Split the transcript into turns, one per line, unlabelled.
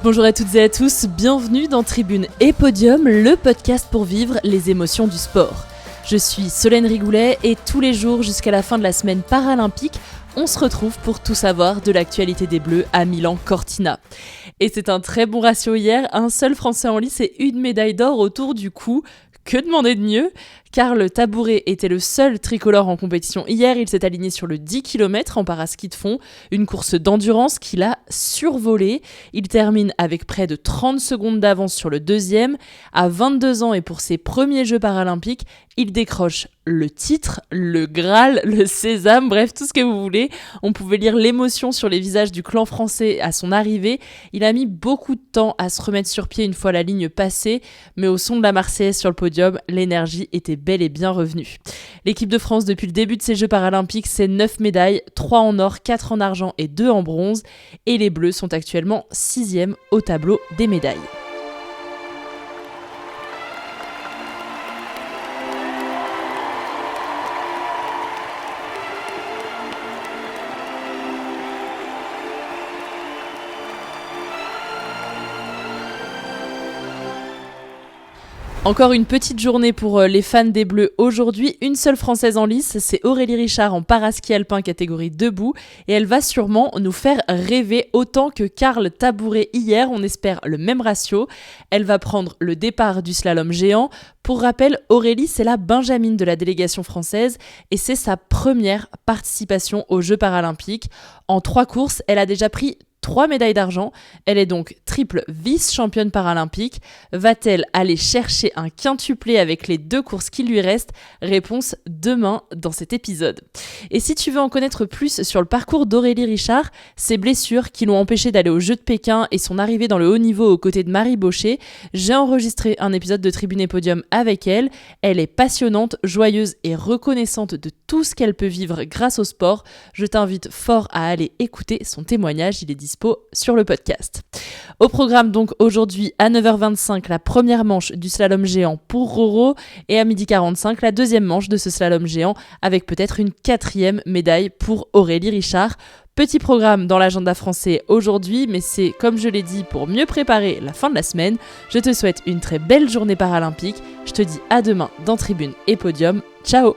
Bonjour à toutes et à tous, bienvenue dans Tribune et Podium, le podcast pour vivre les émotions du sport. Je suis Solène Rigoulet et tous les jours jusqu'à la fin de la semaine paralympique, on se retrouve pour tout savoir de l'actualité des Bleus à Milan-Cortina. Et c'est un très bon ratio hier, un seul Français en lice et une médaille d'or autour du cou. Que demander de mieux ? Karl Tabouret était le seul tricolore en compétition hier, il s'est aligné sur le 10 km en paraski de fond, une course d'endurance qu'il a survolée. Il termine avec près de 30 secondes d'avance sur le deuxième. À 22 ans et pour ses premiers Jeux paralympiques, il décroche le titre, le Graal, le Sésame, bref, tout ce que vous voulez. On pouvait lire l'émotion sur les visages du clan français à son arrivée. Il a mis beaucoup de temps à se remettre sur pied une fois la ligne passée, mais au son de la Marseillaise sur le podium, l'énergie était bel et bien revenue. L'équipe de France, depuis le début de ces Jeux paralympiques, c'est 9 médailles, 3 en or, 4 en argent et 2 en bronze. Et les Bleus sont actuellement 6e au tableau des médailles. Encore une petite journée pour les fans des Bleus aujourd'hui. Une seule Française en lice, c'est Aurélie Richard en paraski alpin catégorie debout. Et elle va sûrement nous faire rêver autant que Karl Tabouret hier. On espère le même ratio. Elle va prendre le départ du slalom géant. Pour rappel, Aurélie, c'est la benjamine de la délégation française et c'est sa première participation aux Jeux paralympiques. En 3 courses, elle a déjà pris 3 médailles d'argent, elle est donc triple vice-championne paralympique. Va-t-elle aller chercher un quintuplé avec les 2 courses qui lui restent ? Réponse demain dans cet épisode. Et si tu veux en connaître plus sur le parcours d'Aurélie Richard, ses blessures qui l'ont empêchée d'aller aux Jeux de Pékin et son arrivée dans le haut niveau aux côtés de Marie Baucher, j'ai enregistré un épisode de Tribune et Podium avec elle. Elle est passionnante, joyeuse et reconnaissante de tout ce qu'elle peut vivre grâce au sport. Je t'invite fort à aller écouter son témoignage, il est disponible sur le podcast. Au programme donc aujourd'hui à 9h25 la première manche du slalom géant pour Roro et à 12h45 la deuxième manche de ce slalom géant avec peut-être une 4e médaille pour Aurélie Richard. Petit programme dans l'agenda français aujourd'hui, mais c'est comme je l'ai dit pour mieux préparer la fin de la semaine. Je te souhaite une très belle journée paralympique. Je te dis à demain dans Tribune et Podium. Ciao!